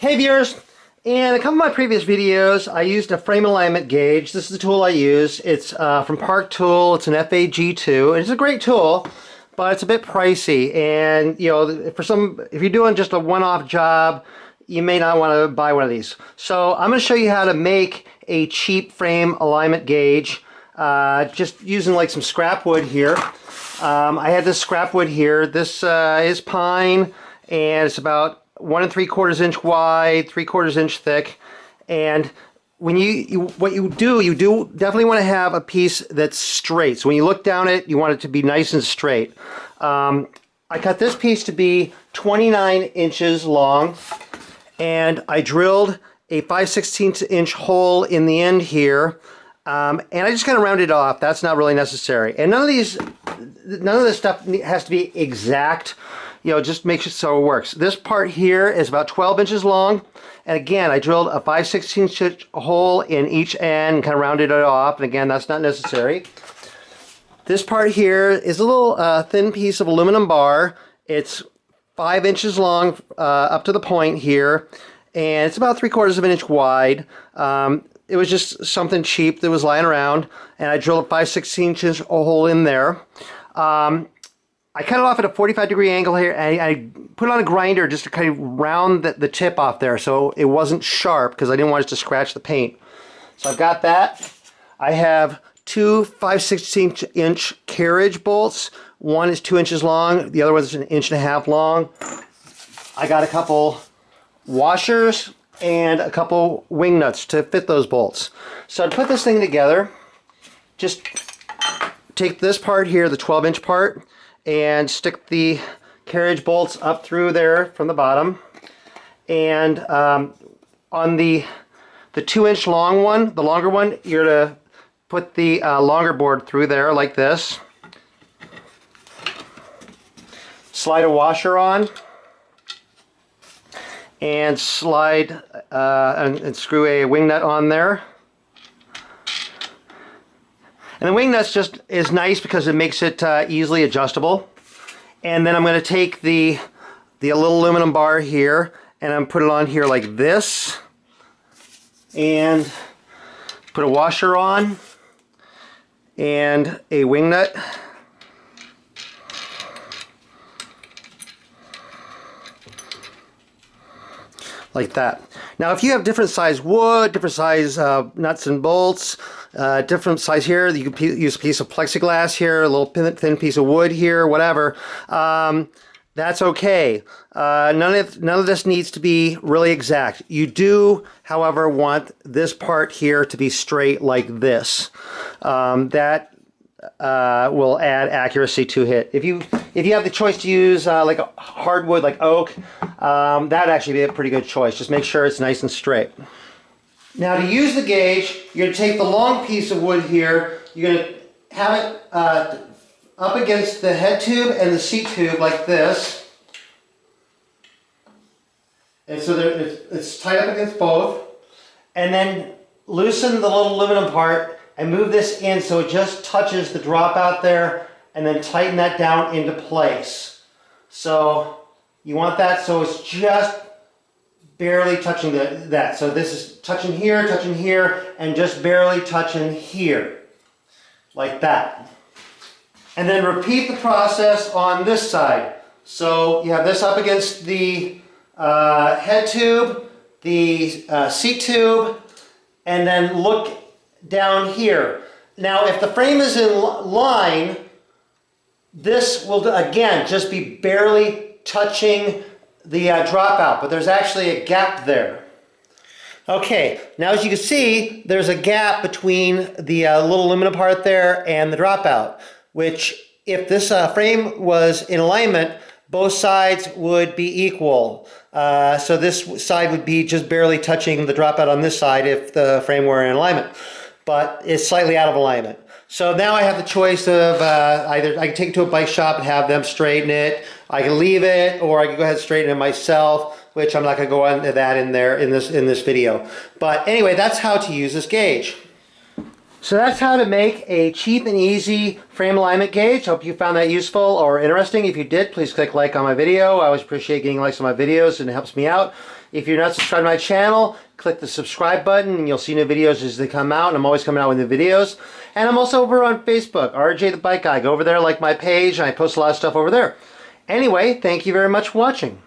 Hey viewers, in a couple of my previous videos I used a frame alignment gauge. This is the tool I use. It's from Park Tool. It's an FAG2 and it's a great tool, but it's a bit pricey, and if you're doing just a one-off job, you may not want to buy one of these. So I'm going to show you how to make a cheap frame alignment gauge just using like some scrap wood here. I had this scrap wood here. This is pine, and it's about 1 3/4 inch wide, 3/4 inch thick. And when what you do definitely want to have a piece that's straight. So when you look down it, you want it to be nice and straight. I cut this piece to be 29 inches long, and I drilled a 5/16 inch hole in the end here. And I just kind of rounded it off. That's not really necessary. And none of this stuff has to be exact. Just make it so it works. This part here is about 12 inches long. And again, I drilled a 5/16 inch hole in each end and kind of rounded it off. And again, that's not necessary. This part here is a little thin piece of aluminum bar. It's 5 inches long up to the point here. And it's about 3/4 inch wide. It was just something cheap that was lying around. And I drilled a 5/16 inch hole in there. I cut it off at a 45-degree angle here, and I put it on a grinder just to kind of round the tip off there so it wasn't sharp, because I didn't want it to scratch the paint. So I've got that. I have two 5/16 inch carriage bolts. One is 2 inches long, the other one is 1.5 inches long. I got a couple washers and a couple wing nuts to fit those bolts. So to put this thing together, just take this part here, the 12-inch part, and stick the carriage bolts up through there from the bottom. And on the 2-inch long one, the longer one, you're to put the longer board through there like this. Slide a washer on, and slide and screw a wing nut on there. And the wing nuts just is nice because it makes it easily adjustable. And then I'm going to take the little aluminum bar here, and I'm put it on here like this, and put a washer on and a wing nut. Like that. Now if you have different size wood, different size nuts and bolts, different size here, you can use a piece of plexiglass here, a little thin piece of wood here, whatever. That's okay. None of this needs to be really exact. You do, however, want this part here to be straight like this. That will add accuracy to it. If you have the choice to use like a hardwood like oak, that'd actually be a pretty good choice. Just make sure it's nice and straight. Now to use the gauge, you're going to take the long piece of wood here, you're going to have it up against the head tube and the seat tube like this. And so it's tied up against both. And then loosen the little aluminum part and move this in so it just touches the dropout there, and then tighten that down into place. So you want that so it's just barely touching that. So this is touching here, and just barely touching here. Like that. And then repeat the process on this side. So you have this up against the head tube, the seat tube, and then look down here. Now if the frame is in line, this will again just be barely touching the dropout, but there's actually a gap there. Okay, now as you can see, there's a gap between the little aluminum part there and the dropout, which if this frame was in alignment, both sides would be equal. So this side would be just barely touching the dropout on this side if the frame were in alignment, but it's slightly out of alignment. So now I have the choice of either I can take it to a bike shop and have them straighten it, I can leave it, or I can go ahead and straighten it myself, which I'm not going to go into that in this video. But anyway, that's how to use this gauge. So that's how to make a cheap and easy frame alignment gauge. Hope you found that useful or interesting. If you did, please click like on my video. I always appreciate getting likes on my videos, and it helps me out. If you're not subscribed to my channel, click the subscribe button and you'll see new videos as they come out. And I'm always coming out with new videos. And I'm also over on Facebook, RJ the Bike Guy. Go over there, like my page, and I post a lot of stuff over there. Anyway, thank you very much for watching.